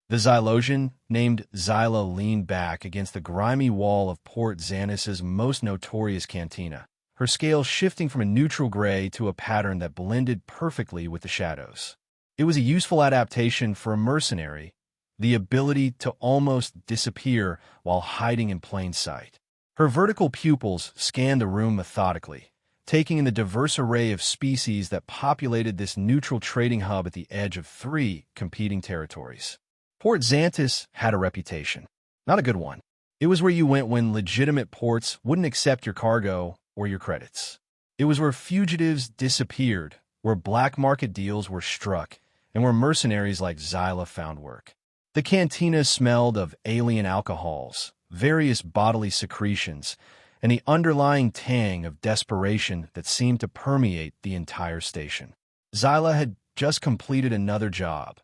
The Xylosian, named Xyla, leaned back against the grimy wall of Port Xanthus's most notorious cantina, her scales shifting from a neutral gray to a pattern that blended perfectly with the shadows. It was a useful adaptation for a mercenary, the ability to almost disappear while hiding in plain sight. Her vertical pupils scanned the room methodically, taking in the diverse array of species that populated this neutral trading hub at the edge of 3 competing territories. Port Xanthus had a reputation. Not a good one. It was where you went when legitimate ports wouldn't accept your cargo or your credits. It was where fugitives disappeared, where black market deals were struck, and where mercenaries like Xyla found work. The cantina smelled of alien alcohols, various bodily secretions, and the underlying tang of desperation that seemed to permeate the entire station. Xyla had just completed another job,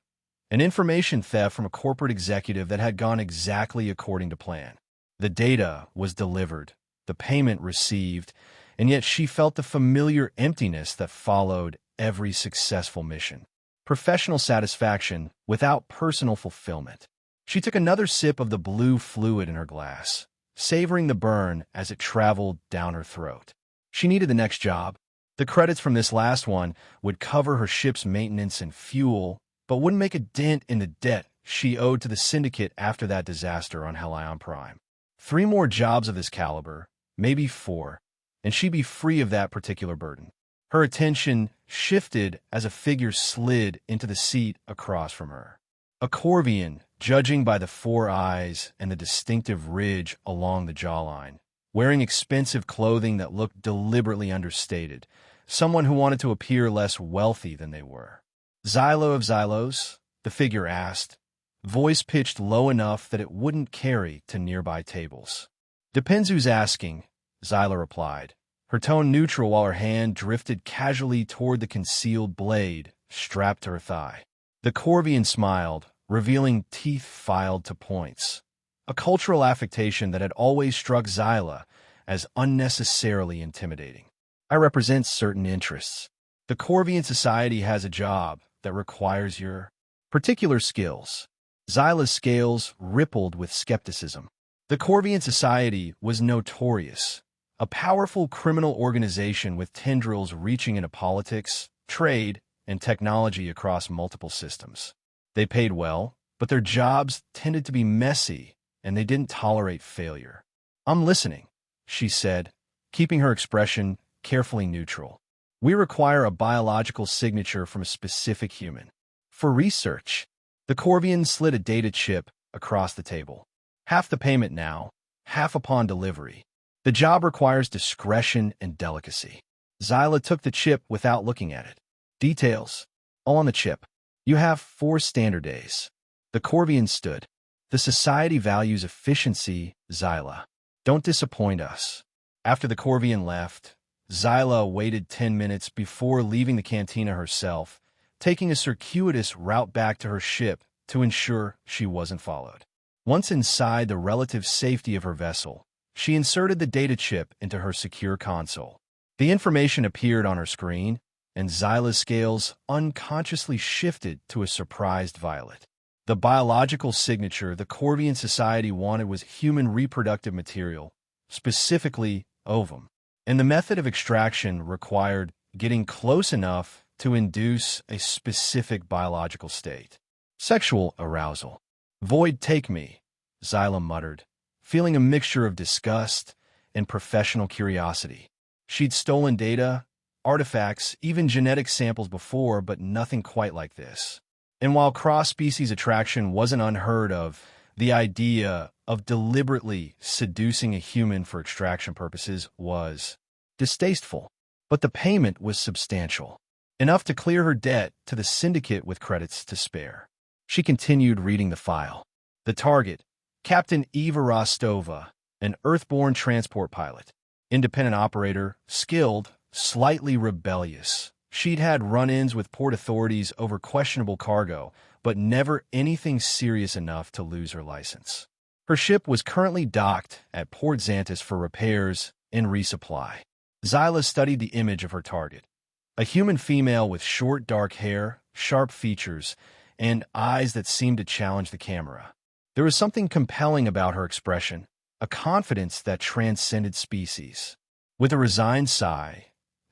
an information theft from a corporate executive that had gone exactly according to plan. The data was delivered, the payment received, and yet she felt the familiar emptiness that followed every successful mission. Professional satisfaction without personal fulfillment. She took another sip of the blue fluid in her glass, savoring the burn as it traveled down her throat. She needed the next job. The credits from this last one would cover her ship's maintenance and fuel, but wouldn't make a dent in the debt she owed to the syndicate after that disaster on Helion Prime. 3 more jobs of this caliber, maybe 4, and she'd be free of that particular burden. Her attention shifted as a figure slid into the seat across from her. A Corvian, judging by the 4 eyes and the distinctive ridge along the jawline, wearing expensive clothing that looked deliberately understated, someone who wanted to appear less wealthy than they were. Xylo of Xylos, the figure asked, voice pitched low enough that it wouldn't carry to nearby tables. Depends who's asking, Xyla replied, her tone neutral while her hand drifted casually toward the concealed blade strapped to her thigh. The Corvian smiled, revealing teeth filed to points, a cultural affectation that had always struck Xyla as unnecessarily intimidating. I represent certain interests. The Corvian society has a job that requires your particular skills. Xyla's scales rippled with skepticism. The Corvian society was notorious, a powerful criminal organization with tendrils reaching into politics, trade, and technology across multiple systems. They paid well, but their jobs tended to be messy, and they didn't tolerate failure. I'm listening, she said, keeping her expression carefully neutral. We require a biological signature from a specific human. For research, the Corvian slid a data chip across the table. Half the payment now, half upon delivery. The job requires discretion and delicacy. Xyla took the chip without looking at it. Details, all on the chip. You have 4 standard days. The Corvian stood. The society values efficiency, Xyla. Don't disappoint us. After the Corvian left, Xyla waited 10 minutes before leaving the cantina herself, taking a circuitous route back to her ship to ensure she wasn't followed. Once inside the relative safety of her vessel, she inserted the data chip into her secure console. The information appeared on her screen, and Xyla's scales unconsciously shifted to a surprised violet. The biological signature the Corvian society wanted was human reproductive material, specifically ovum. And the method of extraction required getting close enough to induce a specific biological state. Sexual arousal. Void take me, Xyla muttered, feeling a mixture of disgust and professional curiosity. She'd stolen data, artifacts, even genetic samples before, but nothing quite like this. And while cross-species attraction wasn't unheard of, the idea of deliberately seducing a human for extraction purposes was distasteful. But the payment was substantial, enough to clear her debt to the syndicate with credits to spare. She continued reading the file. The target, Captain Eva Rostova, an Earthborn transport pilot, independent operator, skilled, slightly rebellious. She'd had run-ins with port authorities over questionable cargo, but never anything serious enough to lose her license. Her ship was currently docked at Port Xanthus for repairs and resupply. Xyla studied the image of her target, a human female with short dark hair, sharp features, and eyes that seemed to challenge the camera. There was something compelling about her expression, a confidence that transcended species. With a resigned sigh,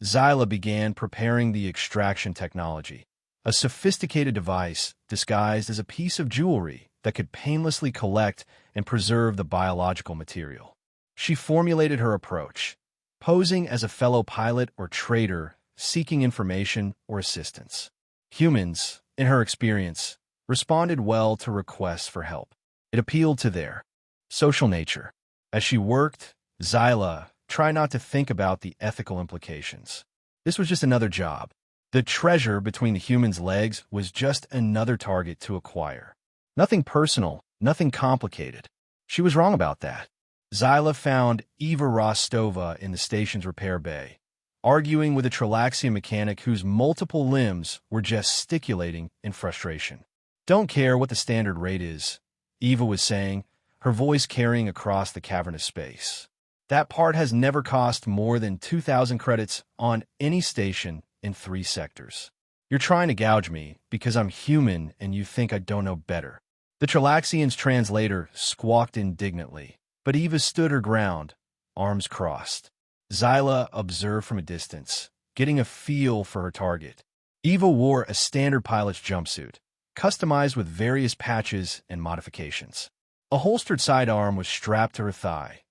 Zyla began preparing the extraction technology, a sophisticated device disguised as a piece of jewelry that could painlessly collect and preserve the biological material. She formulated her approach, posing as a fellow pilot or trader seeking information or assistance. Humans, in her experience, responded well to requests for help. It appealed to their social nature. As she worked, Zyla tried not to think about the ethical implications. This was just another job. The treasure between the human's legs was just another target to acquire. Nothing personal, nothing complicated. She was wrong about that. Zyla found Eva Rostova in the station's repair bay, arguing with a Trilaxian mechanic whose multiple limbs were gesticulating in frustration. "Don't care what the standard rate is," Eva was saying, her voice carrying across the cavernous space. "That part has never cost more than 2,000 credits on any station in 3 sectors. You're trying to gouge me because I'm human and you think I don't know better." The Trilaxian's translator squawked indignantly, but Eva stood her ground, arms crossed. Zyla observed from a distance, getting a feel for her target. Eva wore a standard pilot's jumpsuit, customized with various patches and modifications. A holstered sidearm was strapped to her thigh,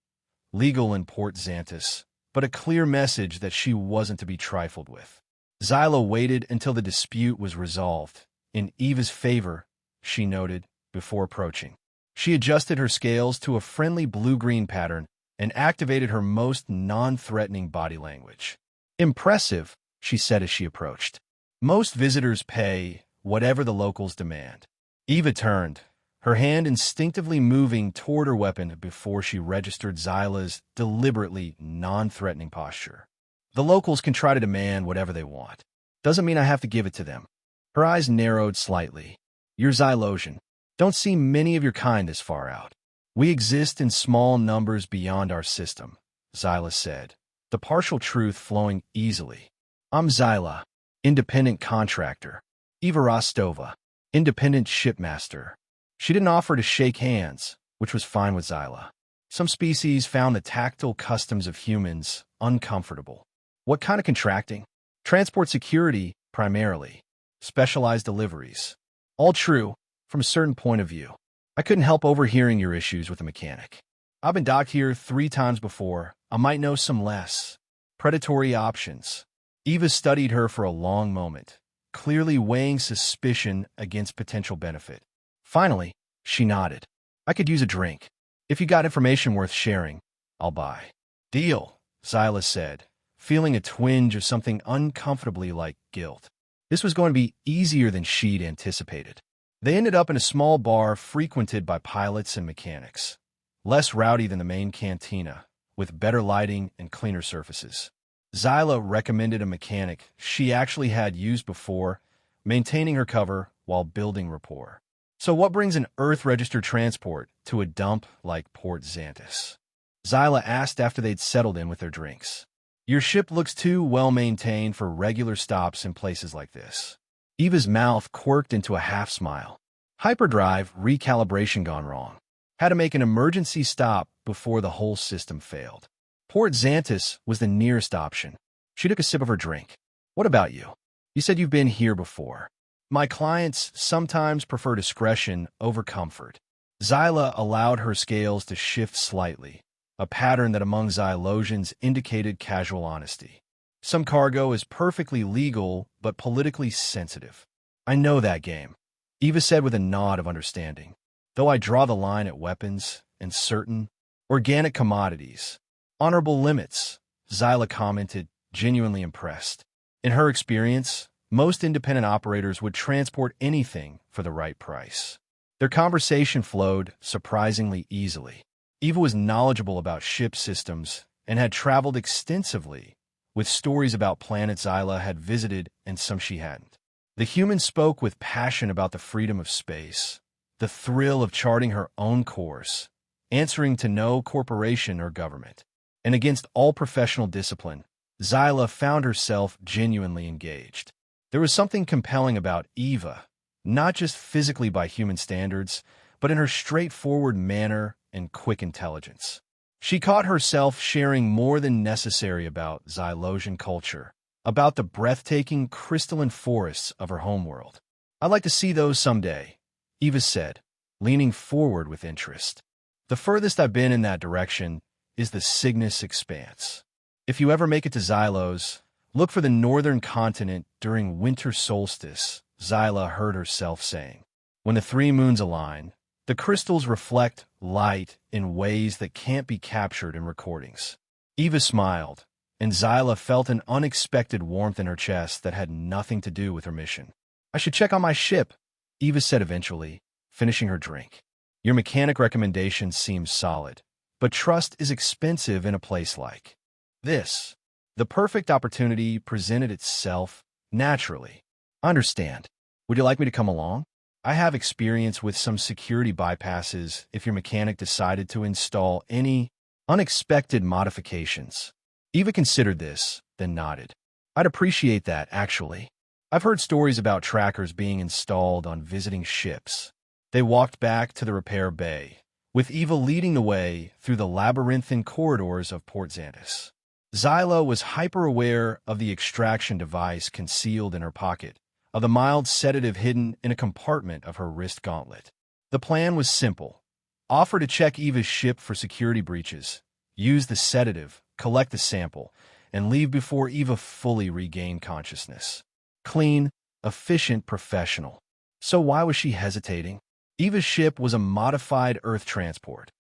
legal in Port Xantus, but a clear message that she wasn't to be trifled with. Zyla waited until the dispute was resolved. In Eva's favor, she noted, before approaching. She adjusted her scales to a friendly blue-green pattern and activated her most non-threatening body language. "Impressive," she said as she approached. "Most visitors pay whatever the locals demand." Eva turned, her hand instinctively moving toward her weapon before she registered Zyla's deliberately non-threatening posture. "The locals can try to demand whatever they want. Doesn't mean I have to give it to them." Her eyes narrowed slightly. "You're Xylosian. Don't see many of your kind this far out. We exist in small numbers beyond our system," Zyla said, the partial truth flowing easily. "I'm Zyla, independent contractor. Eva Rostova, independent shipmaster." She didn't offer to shake hands, which was fine with Zyla. Some species found the tactile customs of humans uncomfortable. "What kind of contracting?" "Transport security, primarily. Specialized deliveries." "All true, from a certain point of view. I couldn't help overhearing your issues with the mechanic. I've been docked here 3 times before. I might know some less predatory options." Eva studied her for a long moment, clearly weighing suspicion against potential benefit. Finally, she nodded. "I could use a drink. If you got information worth sharing, I'll buy." "Deal," Zyla said, feeling a twinge of something uncomfortably like guilt. This was going to be easier than she'd anticipated. They ended up in a small bar frequented by pilots and mechanics, less rowdy than the main cantina, with better lighting and cleaner surfaces. Zyla recommended a mechanic she actually had used before, maintaining her cover while building rapport. "So what brings an Earth-registered transport to a dump like Port Xantus?" Zyla asked after they'd settled in with their drinks. "Your ship looks too well-maintained for regular stops in places like this." Eva's mouth quirked into a half-smile. "Hyperdrive recalibration gone wrong. Had to make an emergency stop before the whole system failed." Port Xantus was the nearest option. She took a sip of her drink. "What about you? You said you've been here before." "My clients sometimes prefer discretion over comfort." Zyla allowed her scales to shift slightly, a pattern that among Xylosians indicated casual honesty. "Some cargo is perfectly legal but politically sensitive." "I know that game," Eva said with a nod of understanding. "Though I draw the line at weapons and certain organic commodities." "Honorable limits," Zyla commented, genuinely impressed. In her experience, most independent operators would transport anything for the right price. Their conversation flowed surprisingly easily. Eva was knowledgeable about ship systems and had traveled extensively, with stories about planets Zyla had visited and some she hadn't. The human spoke with passion about the freedom of space, the thrill of charting her own course, answering to no corporation or government. And against all professional discipline, Zyla found herself genuinely engaged. There was something compelling about Eva, not just physically by human standards, but in her straightforward manner and quick intelligence. She caught herself sharing more than necessary about Xylosian culture, about the breathtaking crystalline forests of her homeworld. "I'd like to see those someday," Eva said, leaning forward with interest. "The furthest I've been in that direction is the Cygnus Expanse. If you ever make it to Xylos, look for the northern continent during winter solstice," Xyla heard herself saying. "When the three moons align, the crystals reflect light in ways that can't be captured in recordings." Eva smiled, and Xyla felt an unexpected warmth in her chest that had nothing to do with her mission. "I should check on my ship," Eva said eventually, finishing her drink. "Your mechanic recommendation seems solid, but trust is expensive in a place like this." The perfect opportunity presented itself naturally. "Understand. Would you like me to come along? I have experience with some security bypasses if your mechanic decided to install any unexpected modifications." Eva considered this, then nodded. "I'd appreciate that, actually. I've heard stories about trackers being installed on visiting ships." They walked back to the repair bay, with Eva leading the way through the labyrinthine corridors of Port Xantus. Xyla was hyper-aware of the extraction device concealed in her pocket, of the mild sedative hidden in a compartment of her wrist gauntlet. The plan was simple. Offer to check Eva's ship for security breaches, use the sedative, collect the sample, and leave before Eva fully regained consciousness. Clean, efficient, professional. So why was she hesitating? Eva's ship was a modified Earth transport.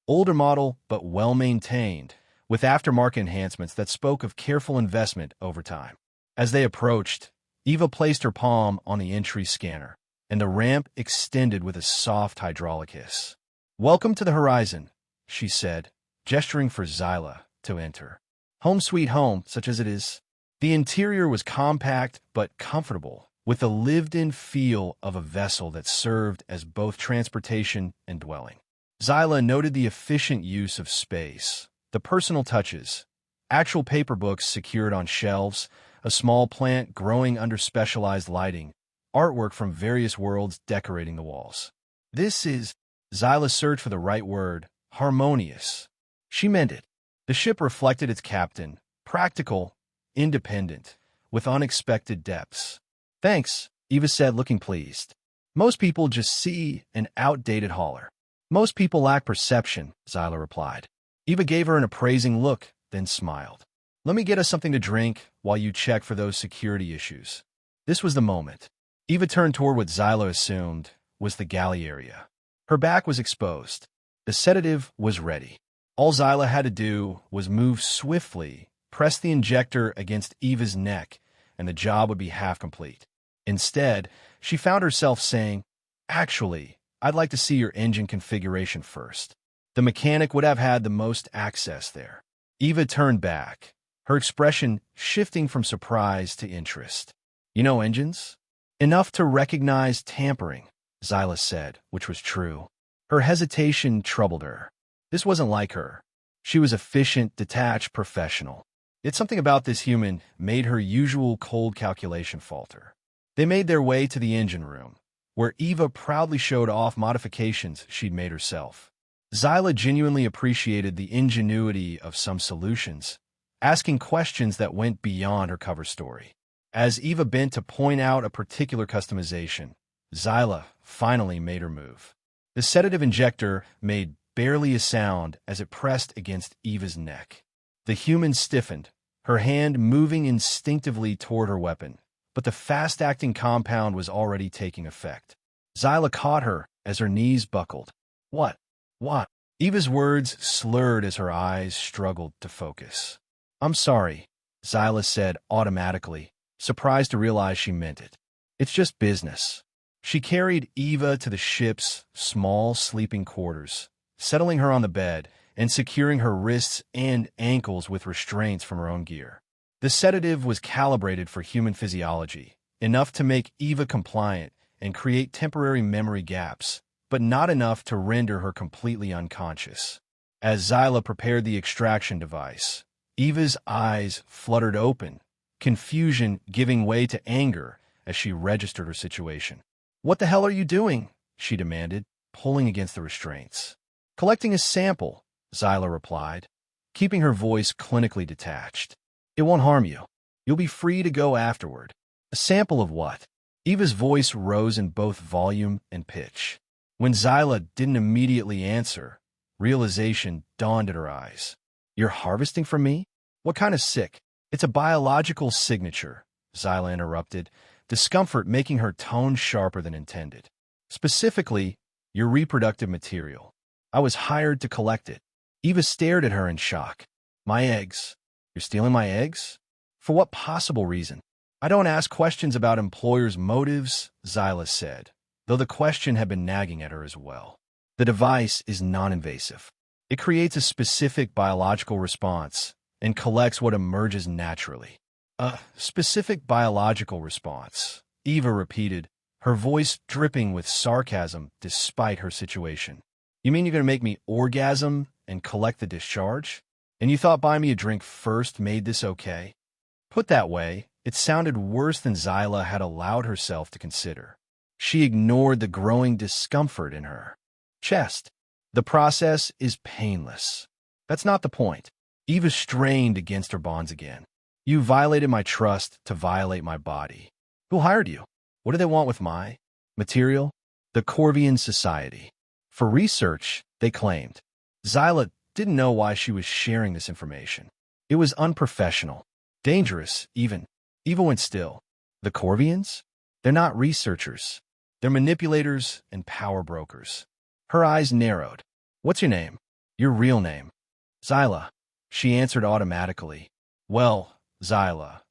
Older model, but well-maintained, with aftermarket enhancements that spoke of careful investment over time. As they approached, Eva placed her palm on the entry scanner, and the ramp extended with a soft hydraulic hiss. "Welcome to the horizon," she said, gesturing for Xyla to enter. "Home sweet home, such as it is." The interior was compact but comfortable, with the lived-in feel of a vessel that served as both transportation and dwelling. Xyla noted the efficient use of space, the personal touches, actual paper books secured on shelves, a small plant growing under specialized lighting, artwork from various worlds decorating the walls. This is, Xyla searched for the right word, harmonious. She meant it. The ship reflected its captain, practical, independent, with unexpected depths. "Thanks," Eva said, looking pleased. "Most people just see an outdated hauler." "Most people lack perception," Xyla replied. Eva gave her an appraising look, then smiled. "Let me get us something to drink while you check for those security issues." This was the moment. Eva turned toward what Xyla assumed was the galley area. Her back was exposed. The sedative was ready. All Xyla had to do was move swiftly, press the injector against Eva's neck, and the job would be half complete. Instead, she found herself saying, "Actually, I'd like to see your engine configuration first." The mechanic would have had the most access there. Eva turned back, her expression shifting from surprise to interest. "You know engines?" "Enough to recognize tampering," Xyla said, which was true. Her hesitation troubled her. This wasn't like her. She was efficient, detached, professional. Yet something about this human made her usual cold calculation falter. They made their way to the engine room, where Eva proudly showed off modifications she'd made herself. Xyla genuinely appreciated the ingenuity of some solutions, asking questions that went beyond her cover story. As Eva bent to point out a particular customization, Xyla finally made her move. The sedative injector made barely a sound as it pressed against Eva's neck. The human stiffened, her hand moving instinctively toward her weapon, but the fast-acting compound was already taking effect. Xyla caught her as her knees buckled. "What? What?" Eva's words slurred as her eyes struggled to focus. "I'm sorry," Xyla said automatically, surprised to realize she meant it. "It's just business." She carried Eva to the ship's small sleeping quarters, settling her on the bed and securing her wrists and ankles with restraints from her own gear. The sedative was calibrated for human physiology, enough to make Eva compliant and create temporary memory gaps, but not enough to render her completely unconscious. As Xyla prepared the extraction device, Eva's eyes fluttered open, confusion giving way to anger as she registered her situation. What the hell are you doing? She demanded, pulling against the restraints. Collecting a sample, Zyla replied, keeping her voice clinically detached. It won't harm you. You'll be free to go afterward. A sample of what? Eva's voice rose in both volume and pitch. When Zyla didn't immediately answer, realization dawned at her eyes. You're harvesting from me? What kind of sick? It's a biological signature, Zyla interrupted, discomfort making her tone sharper than intended. Specifically, your reproductive material. I was hired to collect it. Eva stared at her in shock. My eggs. You're stealing my eggs? For what possible reason? I don't ask questions about employers' motives, Zyla said, though the question had been nagging at her as well. The device is non-invasive. It creates a specific biological response and collects what emerges naturally. A specific biological response, Eva repeated, her voice dripping with sarcasm despite her situation. You mean you're going to make me orgasm and collect the discharge? And you thought buying me a drink first made this okay? Put that way, it sounded worse than Zyla had allowed herself to consider. She ignored the growing discomfort in her chest. The process is painless. That's not the point. Eva strained against her bonds again. You violated my trust to violate my body. Who hired you? What do they want with my material? The Corvian Society. For research, they claimed. Zyla didn't know why she was sharing this information. It was unprofessional. Dangerous, even. Eva went still. The Corvians? They're not researchers. They're manipulators and power brokers. Her eyes narrowed. What's your name? Your real name? Zyla. She answered automatically. Well, Zyla.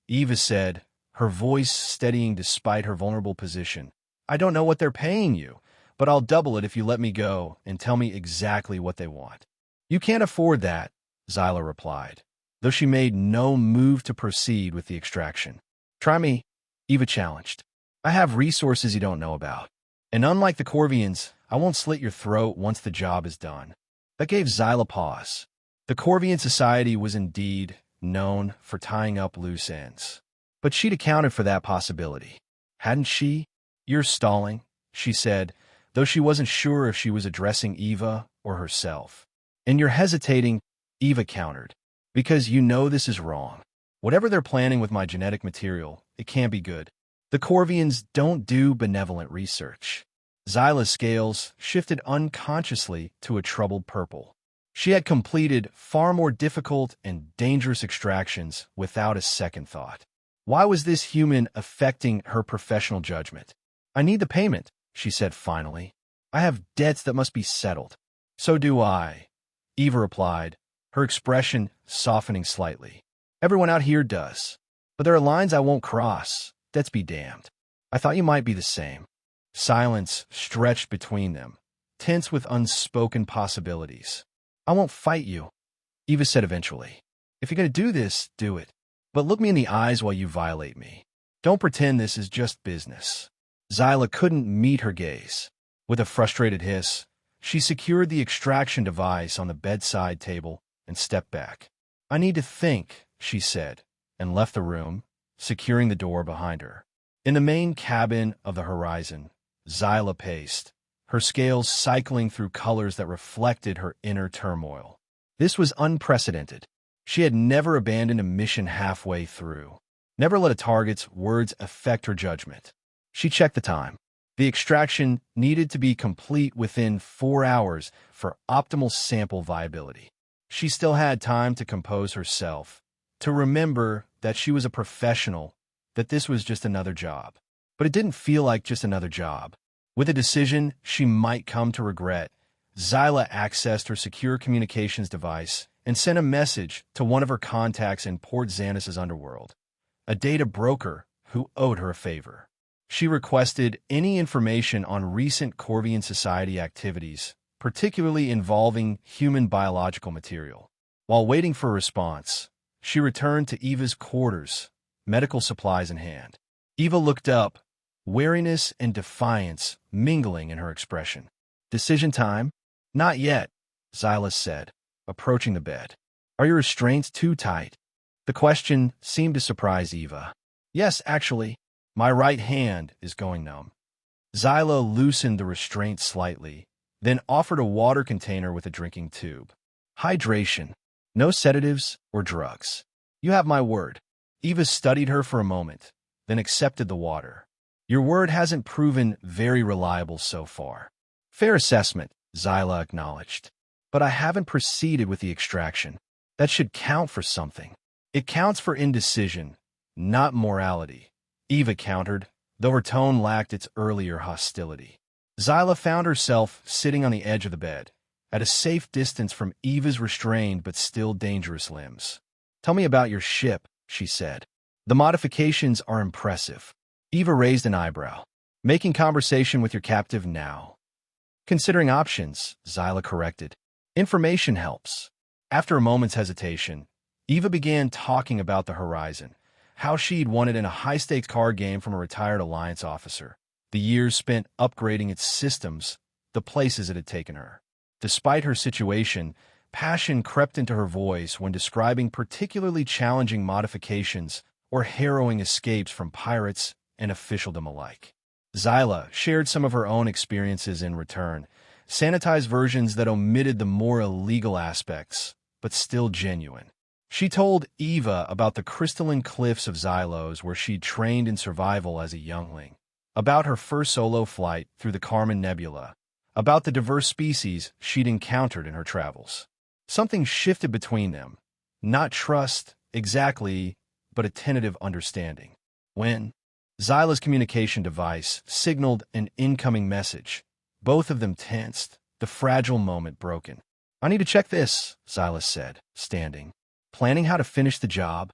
Eva said, her voice steadying despite her vulnerable position. I don't know what they're paying you, but I'll double it if you let me go and tell me exactly what they want. You can't afford that, Zyla replied, though she made no move to proceed with the extraction. Try me, Eva challenged. I have resources you don't know about. And unlike the Corvians, I won't slit your throat once the job is done. That gave Zyla pause. The Corvian Society was indeed known for tying up loose ends. But she'd accounted for that possibility. Hadn't she? You're stalling, she said, though she wasn't sure if she was addressing Eva or herself. And you're hesitating, Eva countered, because you know this is wrong. Whatever they're planning with my genetic material, it can't be good. The Corvians don't do benevolent research. Zyla's scales shifted unconsciously to a troubled purple. She had completed far more difficult and dangerous extractions without a second thought. Why was this human affecting her professional judgment? I need the payment, she said finally. I have debts that must be settled. So do I, Eva replied, her expression softening slightly. Everyone out here does. But there are lines I won't cross. Debts be damned. I thought you might be the same. Silence stretched between them, tense with unspoken possibilities. I won't fight you, Eva said eventually. If you're going to do this, do it. But look me in the eyes while you violate me. Don't pretend this is just business. Zyla couldn't meet her gaze. With a frustrated hiss, she secured the extraction device on the bedside table and stepped back. I need to think, she said, and left the room, securing the door behind her. In the main cabin of the Horizon, Zyla paced, her scales cycling through colors that reflected her inner turmoil. This was unprecedented. She had never abandoned a mission halfway through, never let a target's words affect her judgment. She checked the time. The extraction needed to be complete within 4 hours for optimal sample viability. She still had time to compose herself, to remember that she was a professional, that this was just another job. But it didn't feel like just another job. With a decision she might come to regret, Zyla accessed her secure communications device and sent a message to one of her contacts in Port Xanus' underworld, a data broker who owed her a favor. She requested any information on recent Corvian Society activities, particularly involving human biological material. While waiting for a response, she returned to Eva's quarters, medical supplies in hand. Eva looked up, wariness and defiance mingling in her expression. Decision time? Not yet, Zyla said, approaching the bed. Are your restraints too tight? The question seemed to surprise Eva. Yes, actually. My right hand is going numb. Zyla loosened the restraint slightly, then offered a water container with a drinking tube. Hydration. No sedatives or drugs. You have my word. Eva studied her for a moment, then accepted the water. Your word hasn't proven very reliable so far. Fair assessment, Zyla acknowledged. But I haven't proceeded with the extraction. That should count for something. It counts for indecision, not morality, Eva countered, though her tone lacked its earlier hostility. Zyla found herself sitting on the edge of the bed, at a safe distance from Eva's restrained but still dangerous limbs. Tell me about your ship, she said. The modifications are impressive. Eva raised an eyebrow. Making conversation with your captive now. Considering options, Zyla corrected. Information helps. After a moment's hesitation, Eva began talking about the horizon, how she'd won it in a high-stakes card game from a retired Alliance officer, the years spent upgrading its systems, the places it had taken her. Despite her situation, passion crept into her voice when describing particularly challenging modifications or harrowing escapes from pirates and officialdom alike. Zyla shared some of her own experiences in return, sanitized versions that omitted the more illegal aspects, but still genuine. She told Eva about the crystalline cliffs of Xylos where she'd trained in survival as a youngling, about her first solo flight through the Carmen Nebula, about the diverse species she'd encountered in her travels. Something shifted between them, not trust, exactly, but a tentative understanding. When Zyla's communication device signaled an incoming message, both of them tensed, the fragile moment broken. I need to check this, Zyla said, standing. Planning how to finish the job?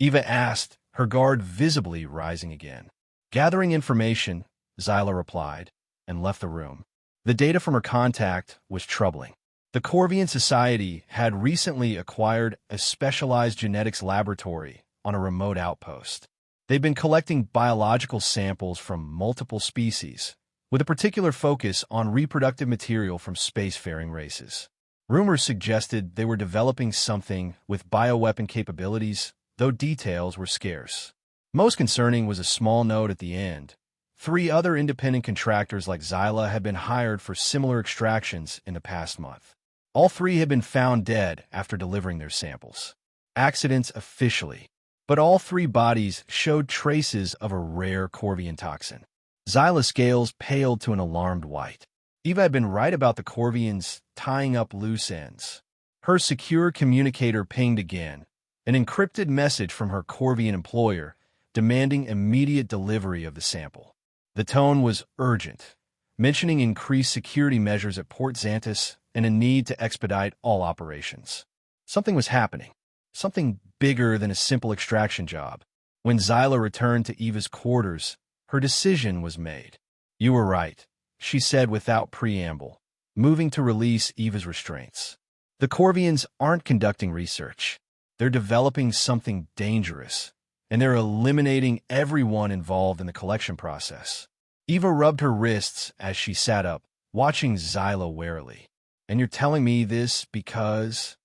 Eva asked, her guard visibly rising again. Gathering information, Zyla replied, and left the room. The data from her contact was troubling. The Corvian Society had recently acquired a specialized genetics laboratory on a remote outpost. They've been collecting biological samples from multiple species, with a particular focus on reproductive material from spacefaring races. Rumors suggested they were developing something with bioweapon capabilities, though details were scarce. Most concerning was a small note at the end. 3 other independent contractors like Zyla had been hired for similar extractions in the past month. All 3 had been found dead after delivering their samples. Accidents officially, but all 3 bodies showed traces of a rare Corvian toxin. Zyla's scales paled to an alarmed white. Eva had been right about the Corvians tying up loose ends. Her secure communicator pinged again, an encrypted message from her Corvian employer demanding immediate delivery of the sample. The tone was urgent, mentioning increased security measures at Port Xantus and a need to expedite all operations. Something was happening, something bigger than a simple extraction job. When Zyla returned to Eva's quarters, her decision was made. You were right, she said without preamble, moving to release Eva's restraints. The Corvians aren't conducting research. They're developing something dangerous, and they're eliminating everyone involved in the collection process. Eva rubbed her wrists as she sat up, watching Zyla warily. And you're telling me this because...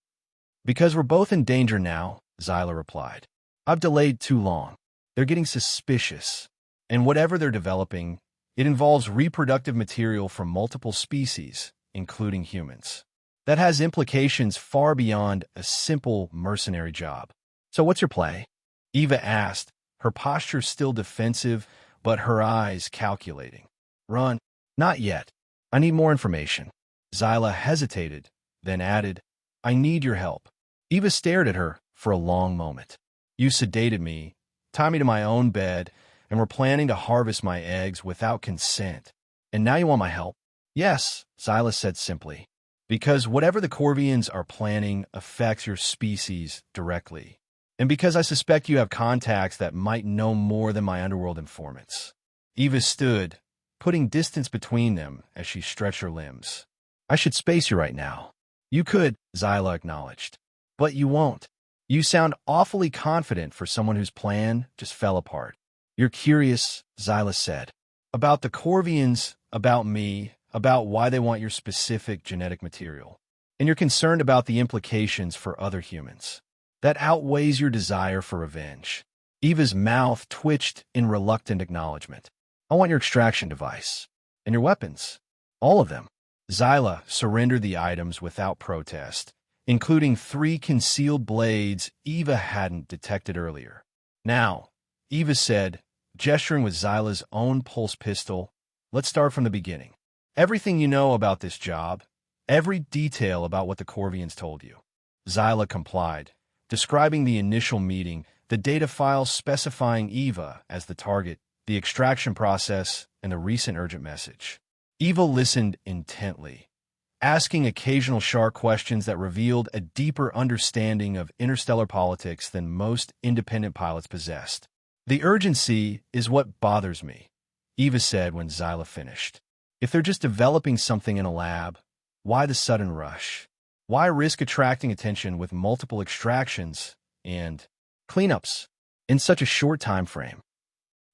Because we're both in danger now, Zyla replied. I've delayed too long. They're getting suspicious. And whatever they're developing, it involves reproductive material from multiple species, including humans. That has implications far beyond a simple mercenary job. So what's your play? Eva asked, her posture still defensive, but her eyes calculating. Run. Not yet. I need more information. Zyla hesitated, then added, I need your help. Eva stared at her for a long moment. You sedated me, tied me to my own bed, and were planning to harvest my eggs without consent. And now you want my help? Yes, Zyla said simply. Because whatever the Corvians are planning affects your species directly. And because I suspect you have contacts that might know more than my underworld informants. Eva stood, putting distance between them as she stretched her limbs. I should space you right now. You could, Zyla acknowledged. But you won't. You sound awfully confident for someone whose plan just fell apart. You're curious, Zyla said. About the Corvians, about me, about why they want your specific genetic material. And you're concerned about the implications for other humans. That outweighs your desire for revenge. Eva's mouth twitched in reluctant acknowledgement. I want your extraction device. And your weapons. All of them. Zyla surrendered the items without protest, including 3 concealed blades Eva hadn't detected earlier. Now, Eva said, gesturing with Zyla's own pulse pistol, let's start from the beginning. Everything you know about this job, every detail about what the Corvians told you. Zyla complied, describing the initial meeting, the data files specifying Eva as the target, the extraction process, and the recent urgent message. Eva listened intently, asking occasional sharp questions that revealed a deeper understanding of interstellar politics than most independent pilots possessed. The urgency is what bothers me, Eva said when Zyla finished. If they're just developing something in a lab, why the sudden rush? Why risk attracting attention with multiple extractions and cleanups in such a short time frame?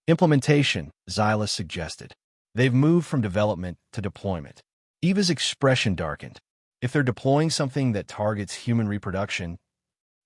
Implementation, Zyla suggested. They've moved from development to deployment. Eva's expression darkened. If they're deploying something that targets human reproduction,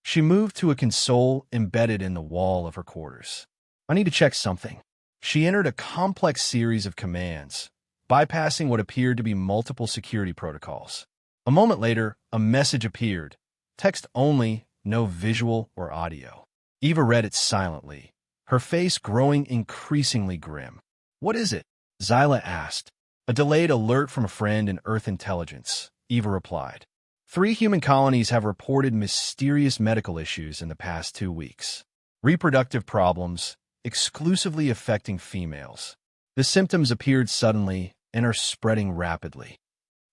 she moved to a console embedded in the wall of her quarters. I need to check something. She entered a complex series of commands, bypassing what appeared to be multiple security protocols. A moment later, a message appeared. Text only, no visual or audio. Eva read it silently, her face growing increasingly grim. What is it? Zyla asked. A delayed alert from a friend in Earth intelligence, Eva replied. 3 human colonies have reported mysterious medical issues in the past 2 weeks. Reproductive problems, exclusively affecting females. The symptoms appeared suddenly and are spreading rapidly.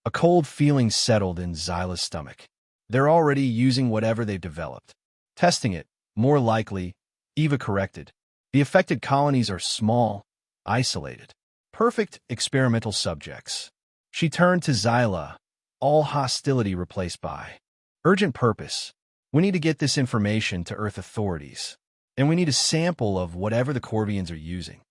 A cold feeling settled in Zyla's stomach. They're already using whatever they've developed. Testing it, more likely, Eva corrected. The affected colonies are small, isolated. Perfect experimental subjects. She turned to Zyla, all hostility replaced by urgent purpose. We need to get this information to Earth authorities, and we need a sample of whatever the Corvians are using.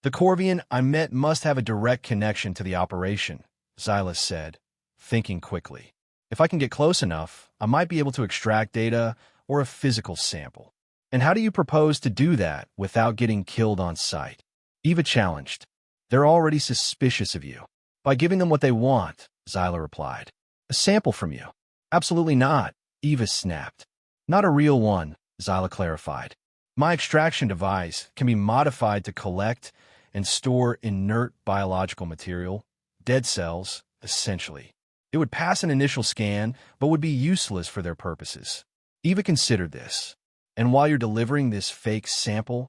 The Corvian I met must have a direct connection to the operation, Zyla said, thinking quickly. If I can get close enough, I might be able to extract data or a physical sample. And how do you propose to do that without getting killed on sight? Eva challenged. They're already suspicious of you. By giving them what they want, Zyla replied. A sample from you. Absolutely not, Eva snapped. Not a real one, Zyla clarified. My extraction device can be modified to collect and store inert biological material, dead cells, essentially. It would pass an initial scan, but would be useless for their purposes. Eva considered this. And while you're delivering this fake sample,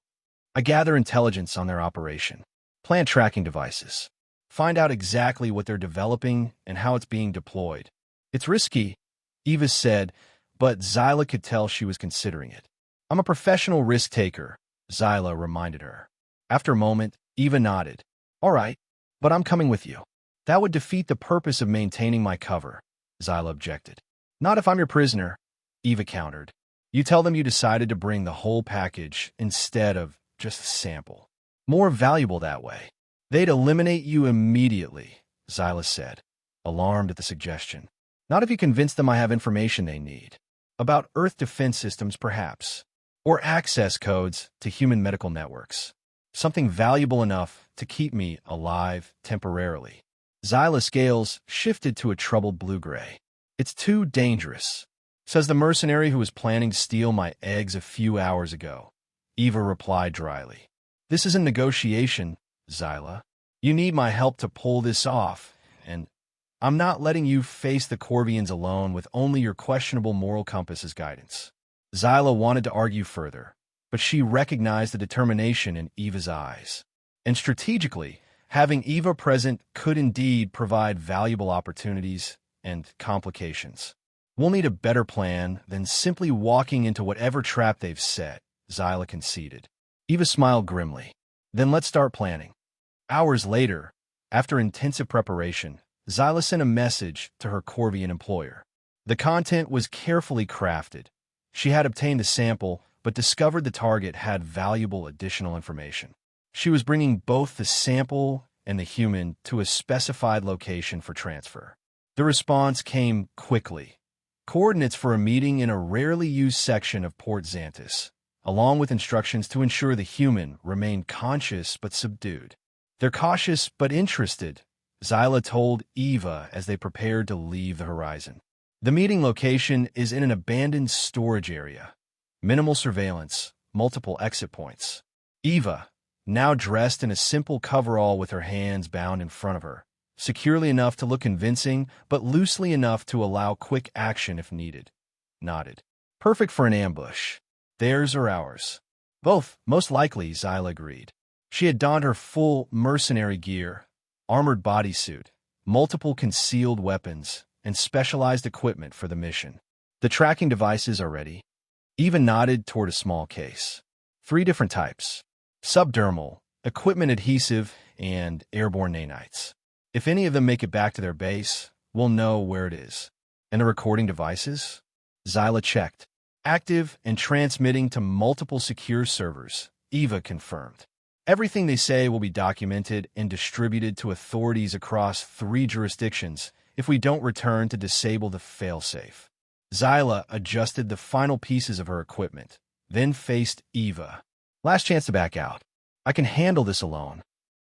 I gather intelligence on their operation. Plant tracking devices. Find out exactly what they're developing and how it's being deployed. It's risky, Eva said, but Zyla could tell she was considering it. I'm a professional risk taker, Zyla reminded her. After a moment, Eva nodded. All right, but I'm coming with you. That would defeat the purpose of maintaining my cover, Zyla objected. Not if I'm your prisoner, Eva countered. You tell them you decided to bring the whole package instead of just a sample. More valuable that way. They'd eliminate you immediately, Zyla said, alarmed at the suggestion. Not if you convince them I have information they need. About Earth defense systems, perhaps. Or access codes to human medical networks. Something valuable enough to keep me alive temporarily. Zyla's scales shifted to a troubled blue-gray. It's too dangerous, says the mercenary who was planning to steal my eggs a few hours ago. Eva replied dryly. This is a negotiation, Zyla. You need my help to pull this off, and I'm not letting you face the Corvians alone with only your questionable moral compass as guidance. Zyla wanted to argue further, but she recognized the determination in Eva's eyes. And strategically, having Eva present could indeed provide valuable opportunities and complications. We'll need a better plan than simply walking into whatever trap they've set, Zyla conceded. Eva smiled grimly. Then let's start planning. Hours later, after intensive preparation, Zyla sent a message to her Corvian employer. The content was carefully crafted. She had obtained the sample, but discovered the target had valuable additional information. She was bringing both the sample and the human to a specified location for transfer. The response came quickly. Coordinates for a meeting in a rarely used section of Port Xantus, along with instructions to ensure the human remained conscious but subdued. They're cautious but interested, Zyla told Eva as they prepared to leave the horizon. The meeting location is in an abandoned storage area. Minimal surveillance, multiple exit points. Eva, now dressed in a simple coverall with her hands bound in front of her, securely enough to look convincing, but loosely enough to allow quick action if needed, nodded. Perfect for an ambush. Theirs or ours? Both, most likely, Zyla agreed. She had donned her full mercenary gear, armored bodysuit, multiple concealed weapons, and specialized equipment for the mission. The tracking devices are ready. Eva nodded toward a small case. 3 different types: subdermal, equipment adhesive, and airborne nanites. If any of them make it back to their base, we'll know where it is. And the recording devices? Zyla checked. Active and transmitting to multiple secure servers, Eva confirmed. Everything they say will be documented and distributed to authorities across 3 jurisdictions if we don't return to disable the failsafe. Zyla adjusted the final pieces of her equipment, then faced Eva. Last chance to back out. I can handle this alone.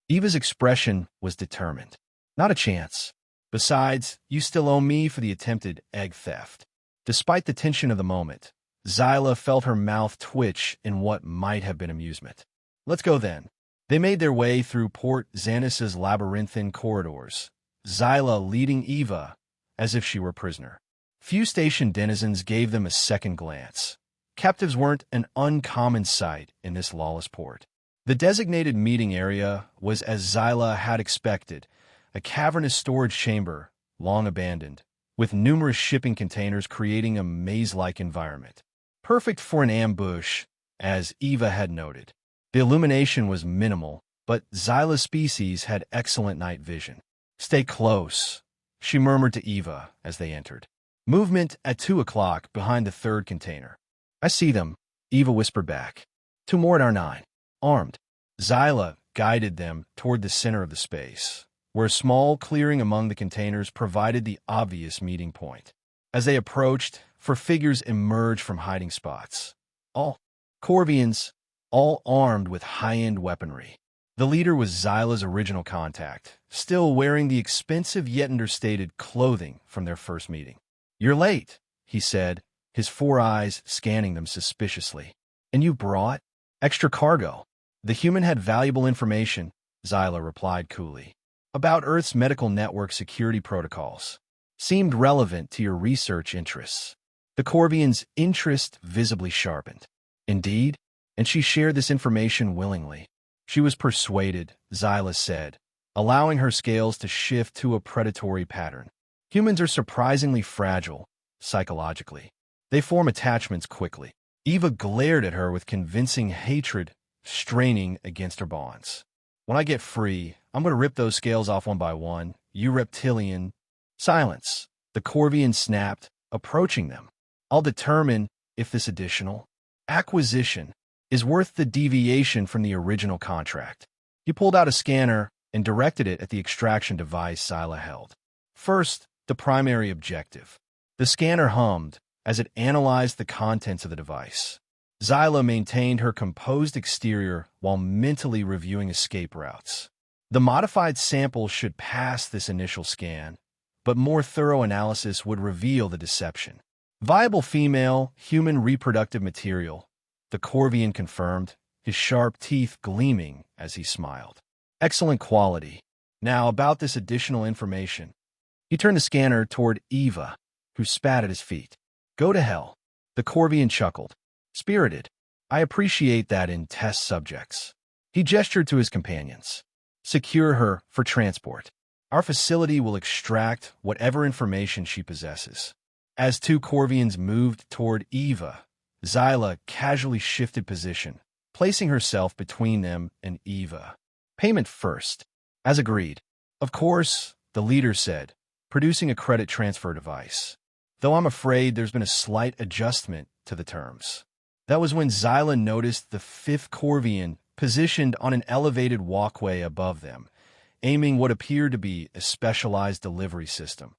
Eva's expression was determined. Not a chance. Besides, you still owe me for the attempted egg theft. Despite the tension of the moment, Zyla felt her mouth twitch in what might have been amusement. Let's go then. They made their way through Port Xanus's labyrinthine corridors, Zyla leading Eva as if she were a prisoner. Few station denizens gave them a second glance. Captives weren't an uncommon sight in this lawless port. The designated meeting area was as Zyla had expected, a cavernous storage chamber, long abandoned, with numerous shipping containers creating a maze-like environment. Perfect for an ambush, as Eva had noted. The illumination was minimal, but Zyla's species had excellent night vision. Stay close, she murmured to Eva as they entered. Movement at 2 o'clock behind the 3rd container. I see them, Eva whispered back. 2 more at R9, armed. Zyla guided them toward the center of the space, where a small clearing among the containers provided the obvious meeting point. As they approached, 4 figures emerged from hiding spots. All Corvians, all armed with high-end weaponry. The leader was Zyla's original contact, still wearing the expensive yet understated clothing from their first meeting. You're late, he said, his 4 eyes scanning them suspiciously. And you brought extra cargo. The human had valuable information, Zyla replied coolly, about Earth's medical network security protocols. Seemed relevant to your research interests. The Corvian's interest visibly sharpened. Indeed, and she shared this information willingly. She was persuaded, Zyla said, allowing her scales to shift to a predatory pattern. Humans are surprisingly fragile, psychologically. They form attachments quickly. Eva glared at her with convincing hatred, straining against her bonds. When I get free, I'm going to rip those scales off one by one, you reptilian. Silence, the Corvian snapped, approaching them. I'll determine if this additional acquisition is worth the deviation from the original contract. He pulled out a scanner and directed it at the extraction device Zyla held. First, the primary objective. The scanner hummed as it analyzed the contents of the device. Zyla maintained her composed exterior while mentally reviewing escape routes. The modified sample should pass this initial scan, but more thorough analysis would reveal the deception. Viable female, human reproductive material, the Corvian confirmed, his sharp teeth gleaming as he smiled. Excellent quality. Now, about this additional information. He turned the scanner toward Eva, who spat at his feet. Go to hell. The Corvian chuckled. Spirited. I appreciate that in test subjects. He gestured to his companions. Secure her for transport. Our facility will extract whatever information she possesses. As 2 Corvians moved toward Eva, Zyla casually shifted position, placing herself between them and Eva. Payment first. As agreed. Of course, the leader said, producing a credit transfer device. Though I'm afraid there's been a slight adjustment to the terms. That was when Zyla noticed the 5th Corvian positioned on an elevated walkway above them, aiming what appeared to be a specialized delivery system,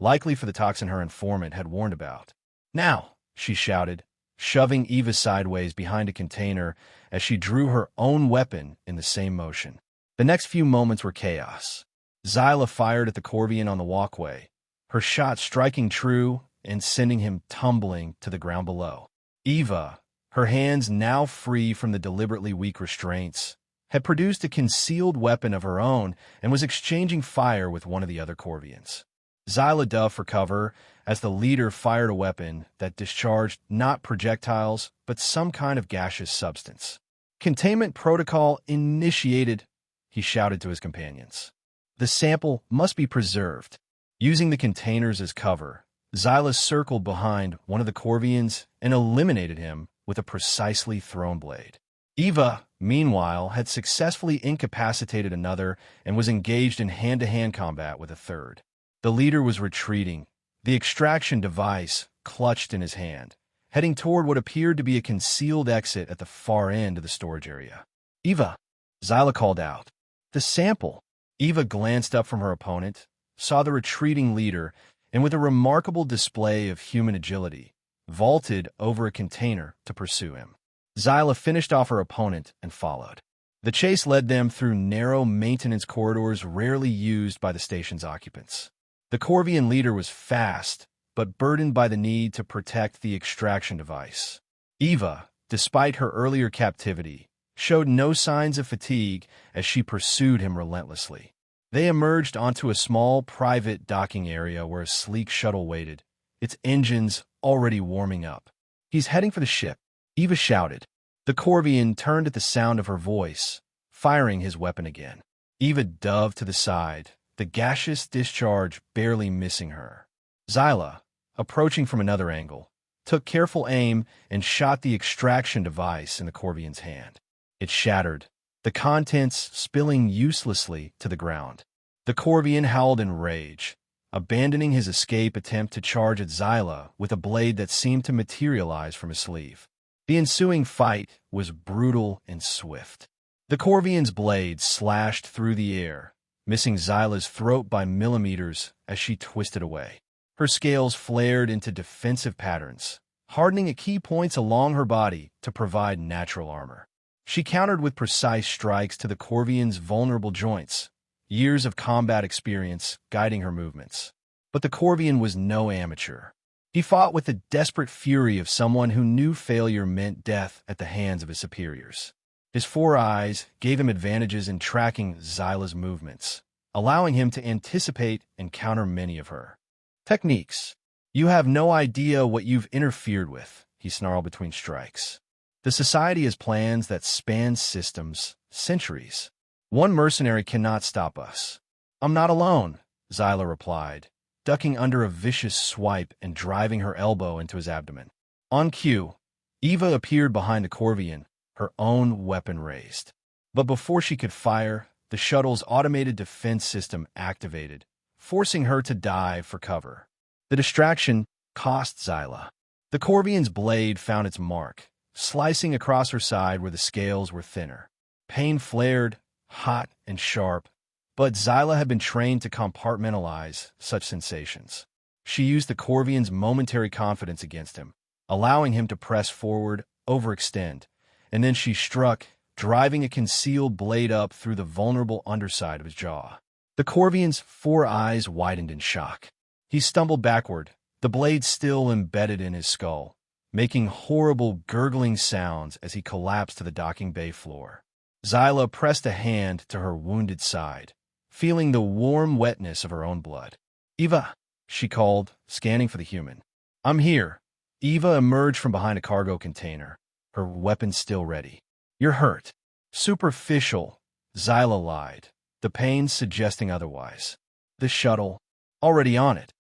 likely for the toxin her informant had warned about. Now, she shouted, shoving Eva sideways behind a container as she drew her own weapon in the same motion. The next few moments were chaos. Zyla fired at the Corvian on the walkway, her shot striking true and sending him tumbling to the ground below. Eva, her hands now free from the deliberately weak restraints, had produced a concealed weapon of her own and was exchanging fire with one of the other Corvians. Zyla dove for cover as the leader fired a weapon that discharged not projectiles but some kind of gaseous substance. "Containment protocol initiated," he shouted to his companions. "The sample must be preserved." Using the containers as cover, Zyla circled behind one of the Corvians and eliminated him with a precisely thrown blade. Eva, meanwhile, had successfully incapacitated another and was engaged in hand-to-hand combat with a third. The leader was retreating, the extraction device clutched in his hand, heading toward what appeared to be a concealed exit at the far end of the storage area. "Eva!" Zyla called out. "The sample!" Eva glanced up from her opponent, saw the retreating leader, and with a remarkable display of human agility, vaulted over a container to pursue him. Zyla finished off her opponent and followed. The chase led them through narrow maintenance corridors rarely used by the station's occupants. The Corvian leader was fast, but burdened by the need to protect the extraction device. Eva, despite her earlier captivity, showed no signs of fatigue as she pursued him relentlessly. They emerged onto a small private docking area where a sleek shuttle waited, its engines already warming up. "He's heading for the ship," Eva shouted. The Corvian turned at the sound of her voice, firing his weapon again. Eva dove to the side, the gaseous discharge barely missing her. Zyla, approaching from another angle, took careful aim and shot the extraction device in the Corvian's hand. It shattered, the contents spilling uselessly to the ground. The Corvian howled in rage, abandoning his escape attempt to charge at Zyla with a blade that seemed to materialize from his sleeve. The ensuing fight was brutal and swift. The Corvian's blade slashed through the air, missing Zyla's throat by millimeters as she twisted away. Her scales flared into defensive patterns, hardening at key points along her body to provide natural armor. She countered with precise strikes to the Corvian's vulnerable joints, years of combat experience guiding her movements. But the Corvian was no amateur. He fought with the desperate fury of someone who knew failure meant death at the hands of his superiors. His four eyes gave him advantages in tracking Zyla's movements, allowing him to anticipate and counter many of her techniques. "You have no idea what you've interfered with," he snarled between strikes. "The Society has plans that span systems, centuries. One mercenary cannot stop us." "I'm not alone," Zyla replied, ducking under a vicious swipe and driving her elbow into his abdomen. On cue, Eva appeared behind the Corvian, her own weapon raised. But before she could fire, the shuttle's automated defense system activated, forcing her to dive for cover. The distraction cost Zyla. The Corvian's blade found its mark, slicing across her side where the scales were thinner. Pain flared, hot and sharp, but Zyla had been trained to compartmentalize such sensations. She used the Corvian's momentary confidence against him, allowing him to press forward, overextend, and then she struck, driving a concealed blade up through the vulnerable underside of his jaw. The Corvian's four eyes widened in shock. He stumbled backward, the blade still embedded in his skull, making horrible gurgling sounds as he collapsed to the docking bay floor. Zyla pressed a hand to her wounded side, feeling the warm wetness of her own blood. "Eva," she called, scanning for the human. "I'm here." Eva emerged from behind a cargo container, her weapon still ready. "You're hurt." "Superficial," Zyla lied, the pain suggesting otherwise. "The shuttle, already on it,"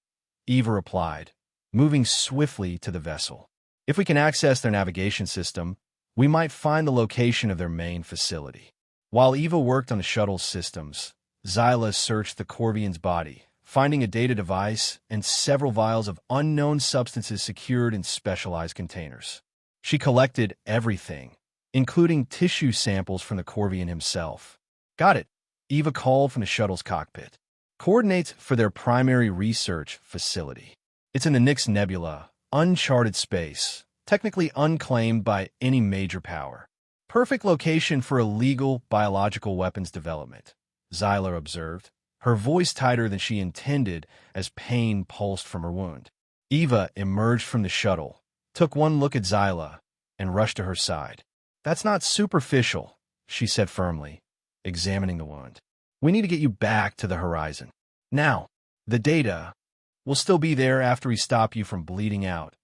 Eva replied, moving swiftly to the vessel. "If we can access their navigation system, we might find the location of their main facility." While Eva worked on the shuttle's systems, Zyla searched the Corvian's body, finding a data device and several vials of unknown substances secured in specialized containers. She collected everything, including tissue samples from the Corvian himself. "Got it," Eva called from the shuttle's cockpit. "Coordinates for their primary research facility. It's in the Nix Nebula, uncharted space, technically unclaimed by any major power. Perfect location for illegal biological weapons development, Zyla observed, her voice tighter than she intended as pain pulsed from her wound. Eva emerged from the shuttle, took one look at Zyla, and rushed to her side. "That's not superficial," she said firmly, examining the wound. "We need to get you back to the horizon. Now, the data will still be there after we stop you from bleeding out."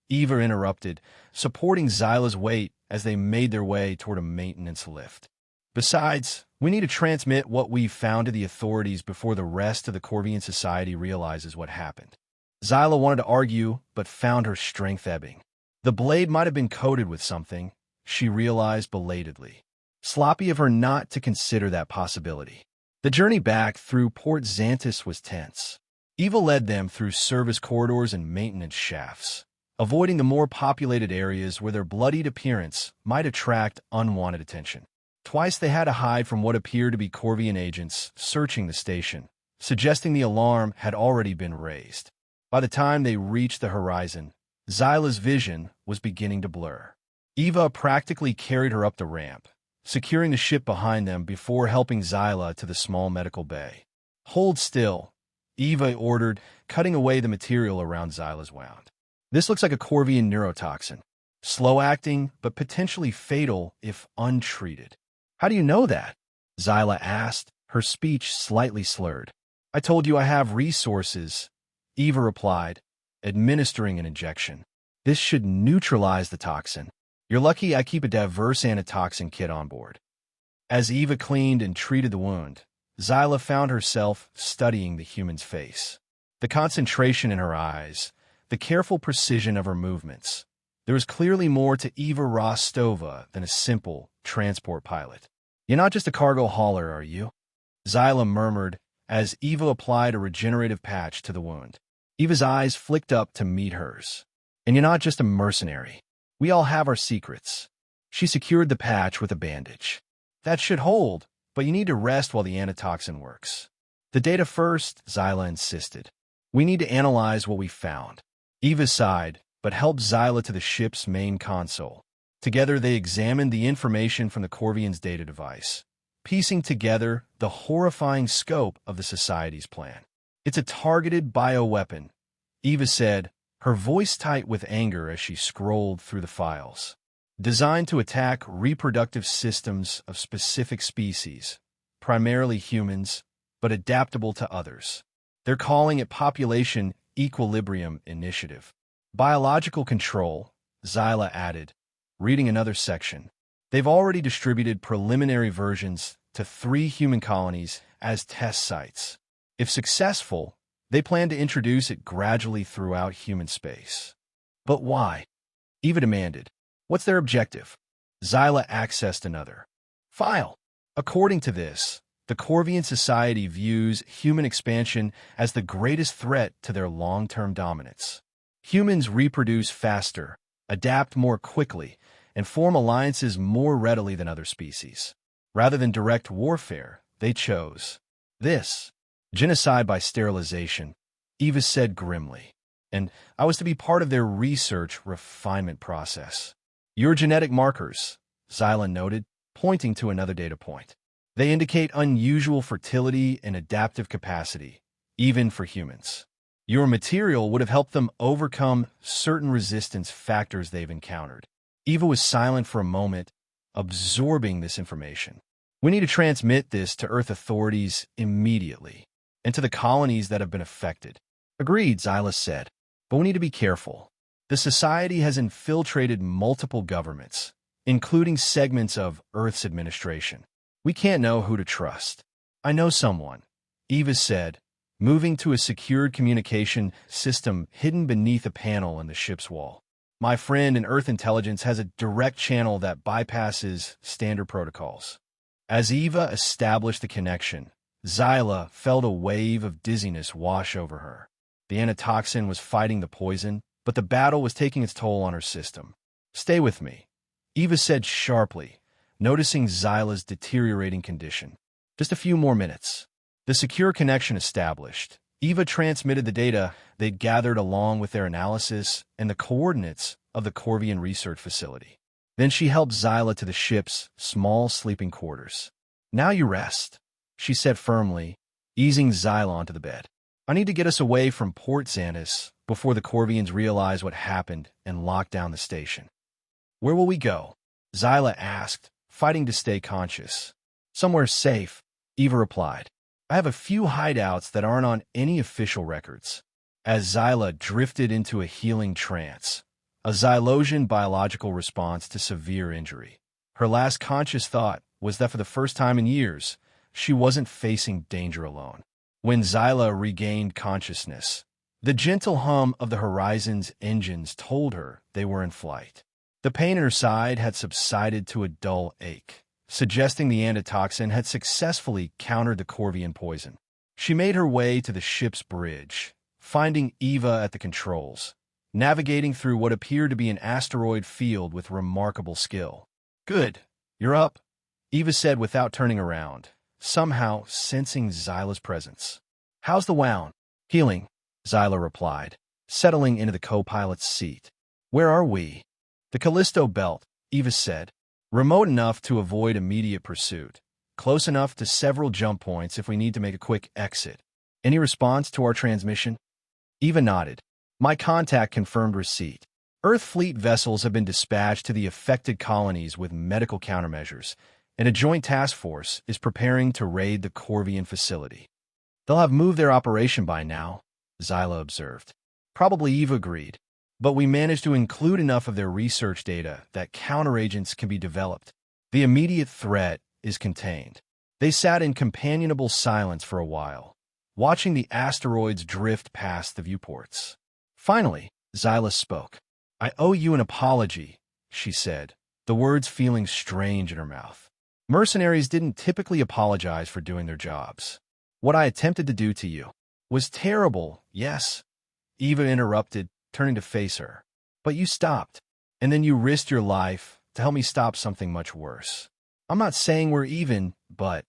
Eva interrupted, supporting Zyla's weight as they made their way toward a maintenance lift. "Besides, we need to transmit what we've found to the authorities before the rest of the Corvian society realizes what happened." Zyla wanted to argue, but found her strength ebbing. The blade might have been coated with something, she realized belatedly. Sloppy of her not to consider that possibility. The journey back through Port Xantis was tense. Eva led them through service corridors and maintenance shafts, avoiding the more populated areas where their bloodied appearance might attract unwanted attention. Twice they had to hide from what appeared to be Corvian agents searching the station, suggesting the alarm had already been raised. By the time they reached the horizon, Zyla's vision was beginning to blur. Eva practically carried her up the ramp, securing the ship behind them before helping Zyla to the small medical bay. "Hold still," Eva ordered, cutting away the material around Zyla's wound. "This looks like a Corvian neurotoxin. Slow-acting, but potentially fatal if untreated." "How do you know that?" Zyla asked, her speech slightly slurred. "I told you I have resources," Eva replied, administering an injection. "This should neutralize the toxin. You're lucky I keep a diverse antitoxin kit on board." As Eva cleaned and treated the wound, Zyla found herself studying the human's face. The concentration in her eyes, the careful precision of her movements. There was clearly more to Eva Rostova than a simple transport pilot. "You're not just a cargo hauler, are you?" Zyla murmured as Eva applied a regenerative patch to the wound. Eva's eyes flicked up to meet hers. "And you're not just a mercenary. We all have our secrets." She secured the patch with a bandage. "That should hold, but you need to rest while the antitoxin works." "The data first," Zyla insisted. "We need to analyze what we found." Eva sighed, but helped Zyla to the ship's main console. Together they examined the information from the Corvian's data device, piecing together the horrifying scope of the Society's plan. "It's a targeted bioweapon," Eva said, her voice tight with anger as she scrolled through the files. "Designed to attack reproductive systems of specific species, primarily humans, but adaptable to others. They're calling it Population Equilibrium Initiative." "Biological control," Zyla added, reading another section. "They've already distributed preliminary versions to 3 human colonies as test sites. If successful, they plan to introduce it gradually throughout human space." "But why?" Eva demanded. "What's their objective?" Zyla accessed another file. "According to this, the Corvian Society views human expansion as the greatest threat to their long-term dominance. Humans reproduce faster, adapt more quickly, and form alliances more readily than other species. Rather than direct warfare, they chose this. Genocide by sterilization," Eva said grimly. "And I was to be part of their research refinement process." "Your genetic markers," Zyla noted, pointing to another data point. "They indicate unusual fertility and adaptive capacity, even for humans. Your material would have helped them overcome certain resistance factors they've encountered." Eva was silent for a moment, absorbing this information. "We need to transmit this to Earth authorities immediately, and to the colonies that have been affected." "Agreed," Zyla said, "but we need to be careful. The Society has infiltrated multiple governments, including segments of Earth's administration. We can't know who to trust." "I know someone," Eva said, moving to a secured communication system hidden beneath a panel in the ship's wall. "My friend in Earth intelligence has a direct channel that bypasses standard protocols." As Eva established the connection, Zyla felt a wave of dizziness wash over her. The antitoxin was fighting the poison, but the battle was taking its toll on her system. "Stay with me," Eva said sharply, noticing Zyla's deteriorating condition. "Just a few more minutes." The secure connection established, Eva transmitted the data they'd gathered along with their analysis and the coordinates of the Corvian research facility. Then she helped Zyla to the ship's small sleeping quarters. "Now you rest," she said firmly, easing Zyla onto the bed. "I need to get us away from Port Xantus before the Corvians realize what happened and lock down the station." "Where will we go?" Zyla asked, fighting to stay conscious. "Somewhere safe," Eva replied. "I have a few hideouts that aren't on any official records." As Zyla drifted into a healing trance, a Xylosian biological response to severe injury, her last conscious thought was that for the first time in years, she wasn't facing danger alone. When Zyla regained consciousness, the gentle hum of the Horizon's engines told her they were in flight. The pain in her side had subsided to a dull ache, suggesting the antitoxin had successfully countered the Corvian poison. She made her way to the ship's bridge, finding Eva at the controls, navigating through what appeared to be an asteroid field with remarkable skill. "Good, you're up," Eva said without turning around, somehow sensing Zyla's presence. "How's the wound?" "Healing," Zyla replied, settling into the co-pilot's seat. "Where are we?" "The Callisto Belt," Eva said. "Remote enough to avoid immediate pursuit, close enough to several jump points if we need to make a quick exit. Any response to our transmission?" Eva nodded. "My contact confirmed receipt. Earth fleet vessels have been dispatched to the affected colonies with medical countermeasures, and a joint task force is preparing to raid the Corvian facility." "They'll have moved their operation by now," Zyla observed. "Probably," Eva agreed. "But we managed to include enough of their research data that counteragents can be developed. The immediate threat is contained." They sat in companionable silence for a while, watching the asteroids drift past the viewports. Finally, Zyla spoke. "I owe you an apology," she said, the words feeling strange in her mouth. "Mercenaries didn't typically apologize for doing their jobs. What I attempted to do to you was terrible, yes," Eva interrupted, turning to face her. "But you stopped, and then you risked your life to help me stop something much worse. I'm not saying we're even, but—"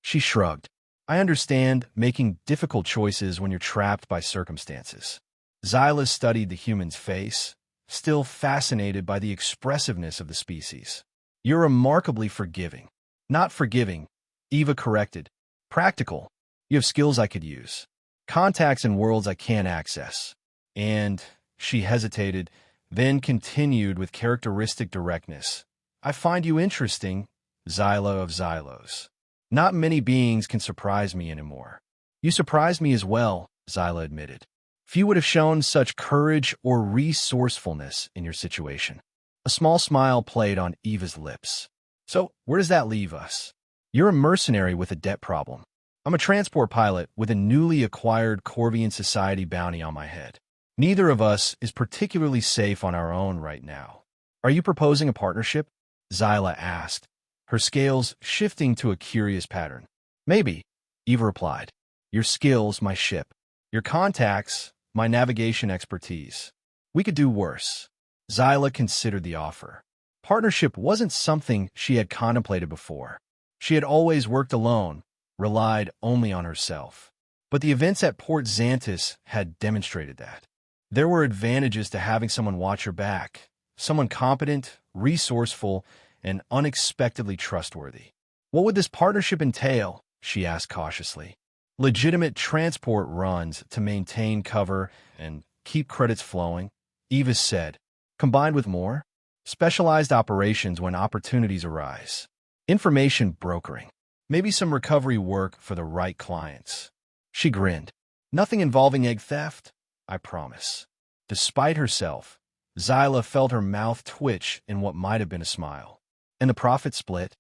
She shrugged. "I understand making difficult choices when you're trapped by circumstances." Zyla studied the human's face, still fascinated by the expressiveness of the species. "You're remarkably forgiving." "Not forgiving," Eva corrected. "Practical. You have skills I could use. Contacts in worlds I can't access. And," she hesitated, then continued with characteristic directness, "I find you interesting, Zyla of Xylos. Not many beings can surprise me anymore." "You surprised me as well," Zyla admitted. "Few would have shown such courage or resourcefulness in your situation." A small smile played on Eva's lips. "So, where does that leave us?" "You're a mercenary with a debt problem. I'm a transport pilot with a newly acquired Corvian Society bounty on my head. Neither of us is particularly safe on our own right now." "Are you proposing a partnership?" Zyla asked, her scales shifting to a curious pattern. "Maybe," Eva replied. "Your skills, my ship. Your contacts, my navigation expertise. We could do worse." Zyla considered the offer. Partnership wasn't something she had contemplated before. She had always worked alone, relied only on herself. But the events at Port Xantus had demonstrated that. There were advantages to having someone watch your back, someone competent, resourceful, and unexpectedly trustworthy. "What would this partnership entail?" she asked cautiously. "Legitimate transport runs to maintain cover and keep credits flowing," Eva said. "Combined with more specialized operations when opportunities arise. Information brokering. Maybe some recovery work for the right clients." She grinned. "Nothing involving egg theft, I promise." Despite herself, Zyla felt her mouth twitch in what might have been a smile. "And the profit split?"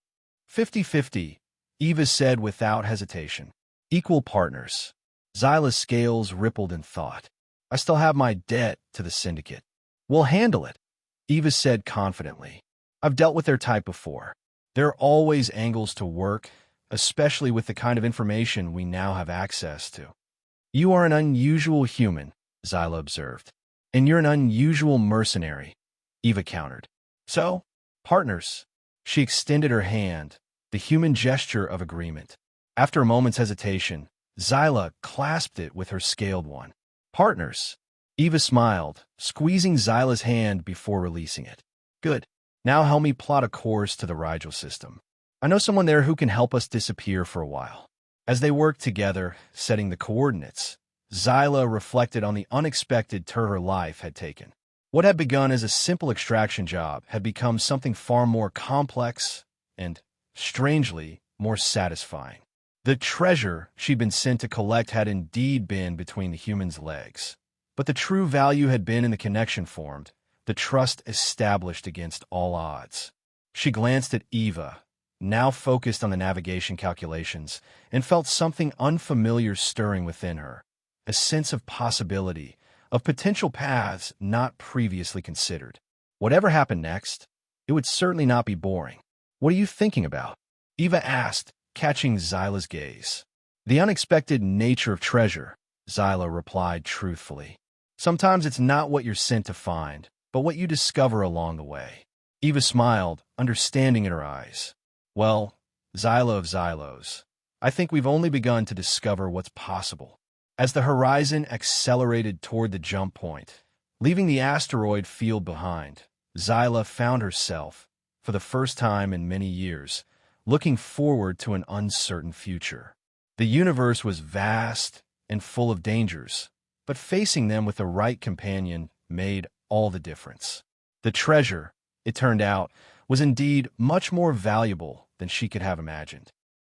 50-50, Eva said without hesitation. "Equal partners." Zyla's scales rippled in thought. "I still have my debt to the syndicate." "We'll handle it," Eva said confidently. "I've dealt with their type before. There are always angles to work, especially with the kind of information we now have access to." "You are an unusual human," Zyla observed. "And you're an unusual mercenary," Eva countered. "So, partners." She extended her hand, the human gesture of agreement. After a moment's hesitation, Zyla clasped it with her scaled one. "Partners." Eva smiled, squeezing Zyla's hand before releasing it. "Good. Now help me plot a course to the Rigel system. I know someone there who can help us disappear for a while." As they worked together, setting the coordinates, Zyla reflected on the unexpected turn her life had taken. What had begun as a simple extraction job had become something far more complex and, strangely, more satisfying. The treasure she'd been sent to collect had indeed been between the human's legs. But the true value had been in the connection formed, the trust established against all odds. She glanced at Eva, now focused on the navigation calculations, and felt something unfamiliar stirring within her, a sense of possibility, of potential paths not previously considered. Whatever happened next, it would certainly not be boring. "What are you thinking about?" Eva asked, catching Zyla's gaze. "The unexpected nature of treasure," Zyla replied truthfully. "Sometimes it's not what you're sent to find, but what you discover along the way." Eva smiled, understanding in her eyes. "Well, Zyla of Xylos, I think we've only begun to discover what's possible." As the horizon accelerated toward the jump point, leaving the asteroid field behind, Zyla found herself, for the first time in many years, looking forward to an uncertain future. The universe was vast and full of dangers, but facing them with the right companion made all the difference. The treasure, it turned out, was indeed much more valuable than she could have imagined.